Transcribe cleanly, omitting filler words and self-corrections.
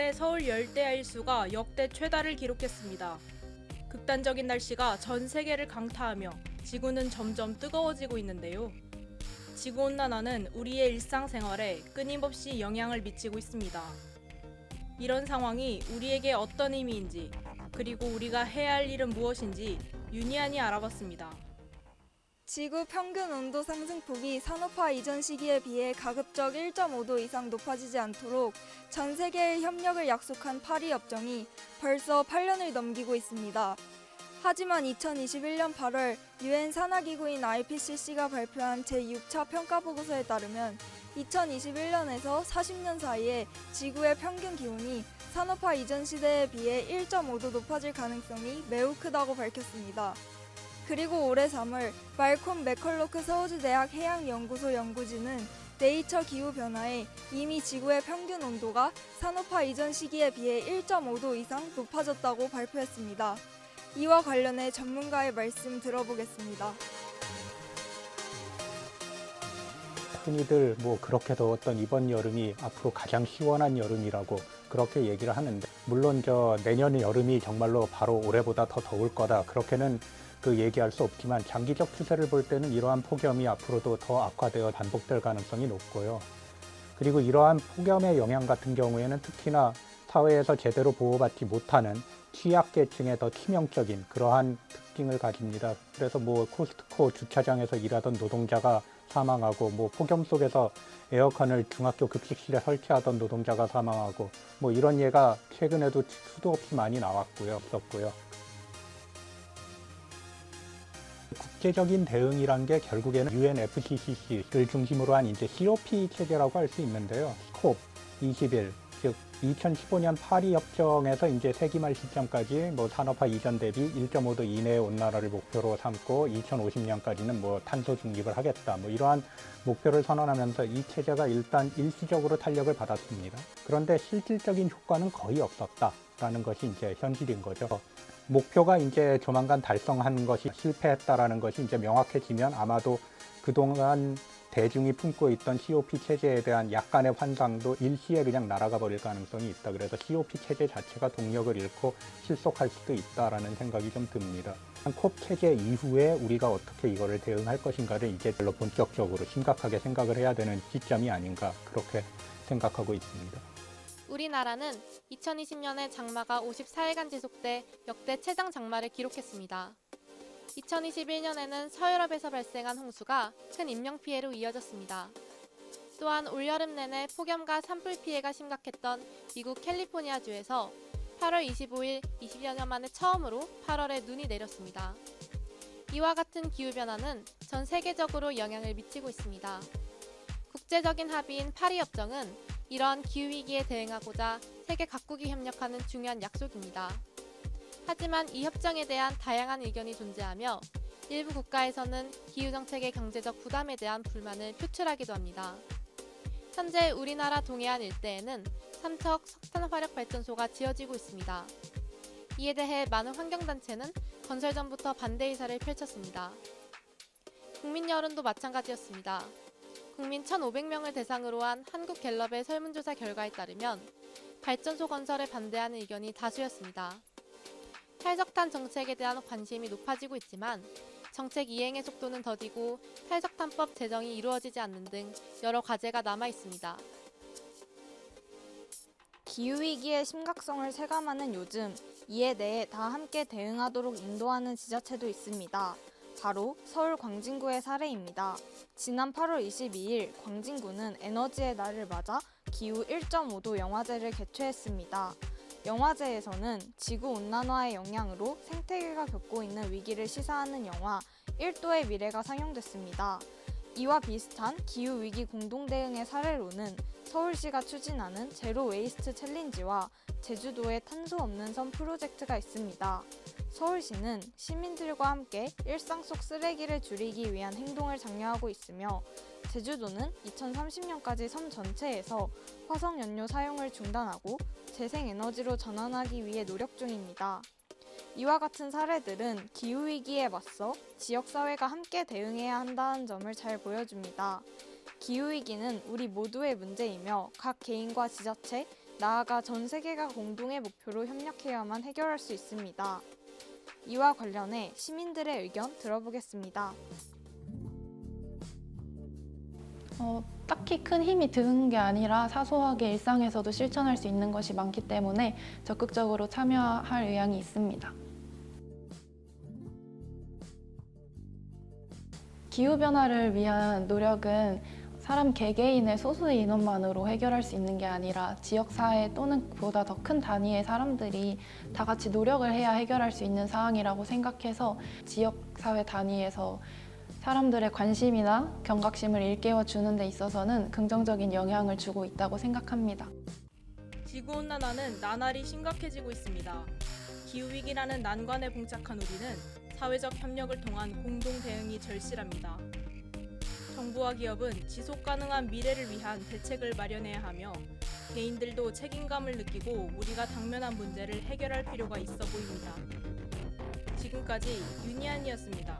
최근에 서울 열대야 일수가 역대 최다를 기록했습니다. 극단적인 날씨가 전 세계를 강타하며 지구는 점점 뜨거워지고 있는데요. 지구온난화는 우리의 일상생활에 끊임없이 영향을 미치고 있습니다. 이런 상황이 우리에게 어떤 의미인지, 그리고 우리가 해야 할 일은 무엇인지 유니안이 알아봤습니다. 지구 평균 온도 상승폭이 산업화 이전 시기에 비해 가급적 1.5도 이상 높아지지 않도록 전 세계의 협력을 약속한 파리 협정이 벌써 8년을 넘기고 있습니다. 하지만 2021년 8월 유엔 산하기구인 IPCC가 발표한 제6차 평가보고서에 따르면 2021년에서 40년 사이에 지구의 평균 기온이 산업화 이전 시대에 비해 1.5도 높아질 가능성이 매우 크다고 밝혔습니다. 그리고 올해 3월 말콤 맥컬로크 서우주대학 해양연구소 연구진은 네이처 기후변화에 이미 지구의 평균 온도가 산업화 이전 시기에 비해 1.5도 이상 높아졌다고 발표했습니다. 이와 관련해 전문가의 말씀 들어보겠습니다. 흔히들 그렇게 더웠던 이번 여름이 앞으로 가장 시원한 여름이라고 그렇게 얘기를 하는데, 물론 내년 여름이 정말로 바로 올해보다 더 더울 거다 그렇게는 얘기할 수 없지만, 장기적 추세를 볼 때는 이러한 폭염이 앞으로도 더 악화되어 반복될 가능성이 높고요. 그리고 이러한 폭염의 영향 같은 경우에는 특히나 사회에서 제대로 보호받지 못하는 취약계층에 더 치명적인 그러한 특징을 가집니다. 그래서 코스트코 주차장에서 일하던 노동자가 사망하고, 폭염 속에서 에어컨을 중학교 급식실에 설치하던 노동자가 사망하고, 이런 예가 최근에도 수도 없이 많이 나왔고요. 국제적인 대응이란 게 결국에는 UNFCCC를 중심으로 한 이제 COP 체제라고 할 수 있는데요. COP21, 즉 2015년 파리 협정에서 이제 세기말 시점까지 산업화 이전 대비 1.5도 이내의 온난화를 목표로 삼고 2050년까지는 탄소 중립을 하겠다. 이러한 목표를 선언하면서 이 체제가 일단 일시적으로 탄력을 받았습니다. 그런데 실질적인 효과는 거의 없었다라는 것이 이제 현실인 거죠. 목표가 이제 조만간 달성하는 것이 실패했다라는 것이 이제 명확해지면 아마도 그동안 대중이 품고 있던 COP 체제에 대한 약간의 환상도 일시에 그냥 날아가 버릴 가능성이 있다. 그래서 COP 체제 자체가 동력을 잃고 실속할 수도 있다라는 생각이 좀 듭니다. 콥 체제 이후에 우리가 어떻게 이거를 대응할 것인가를 이제 별로 본격적으로 심각하게 생각을 해야 되는 시점이 아닌가, 그렇게 생각하고 있습니다. 우리나라는 2020년에 장마가 54일간 지속돼 역대 최장 장마를 기록했습니다. 2021년에는 서유럽에서 발생한 홍수가 큰 인명피해로 이어졌습니다. 또한 올여름 내내 폭염과 산불 피해가 심각했던 미국 캘리포니아주에서 8월 25일 20여 년 만에 처음으로 8월에 눈이 내렸습니다. 이와 같은 기후변화는 전 세계적으로 영향을 미치고 있습니다. 국제적인 합의인 파리협정은 이러한 기후위기에 대응하고자 세계 각국이 협력하는 중요한 약속입니다. 하지만 이 협정에 대한 다양한 의견이 존재하며 일부 국가에서는 기후정책의 경제적 부담에 대한 불만을 표출하기도 합니다. 현재 우리나라 동해안 일대에는 3척 석탄화력발전소가 지어지고 있습니다. 이에 대해 많은 환경단체는 건설 전부터 반대 의사를 펼쳤습니다. 국민 여론도 마찬가지였습니다. 국민 1,500명을 대상으로 한 한국갤럽의 설문조사 결과에 따르면 발전소 건설에 반대하는 의견이 다수였습니다. 탈석탄 정책에 대한 관심이 높아지고 있지만 정책 이행의 속도는 더디고 탈석탄법 제정이 이루어지지 않는 등 여러 과제가 남아 있습니다. 기후위기의 심각성을 체감하는 요즘, 이에 대해 다 함께 대응하도록 인도하는 지자체도 있습니다. 바로 서울 광진구의 사례입니다. 지난 8월 22일 광진구는 에너지의 날을 맞아 기후 1.5도 영화제를 개최했습니다. 영화제에서는 지구온난화의 영향으로 생태계가 겪고 있는 위기를 시사하는 영화 1도의 미래가 상영됐습니다. 이와 비슷한 기후위기 공동대응의 사례로는 서울시가 추진하는 제로 웨이스트 챌린지와 제주도의 탄소 없는 섬 프로젝트가 있습니다. 서울시는 시민들과 함께 일상 속 쓰레기를 줄이기 위한 행동을 장려하고 있으며, 제주도는 2030년까지 섬 전체에서 화석연료 사용을 중단하고 재생에너지로 전환하기 위해 노력 중입니다. 이와 같은 사례들은 기후위기에 맞서 지역사회가 함께 대응해야 한다는 점을 잘 보여줍니다. 기후위기는 우리 모두의 문제이며 각 개인과 지자체, 나아가 전 세계가 공동의 목표로 협력해야만 해결할 수 있습니다. 이와 관련해 시민들의 의견 들어보겠습니다. 딱히 큰 힘이 드는 게 아니라 사소하게 일상에서도 실천할 수 있는 것이 많기 때문에 적극적으로 참여할 의향이 있습니다. 기후변화를 위한 노력은 사람 개개인의 소수의 인원만으로 해결할 수 있는 게 아니라 지역사회 또는 그보다 더 큰 단위의 사람들이 다 같이 노력을 해야 해결할 수 있는 사항이라고 생각해서 지역사회 단위에서 사람들의 관심이나 경각심을 일깨워 주는 데 있어서는 긍정적인 영향을 주고 있다고 생각합니다. 지구온난화는 나날이 심각해지고 있습니다. 기후위기라는 난관에 봉착한 우리는 사회적 협력을 통한 공동 대응이 절실합니다. 정부와 기업은 지속 가능한 미래를 위한 대책을 마련해야 하며 개인들도 책임감을 느끼고 우리가 당면한 문제를 해결할 필요가 있어 보입니다. 지금까지 윤희안이었습니다.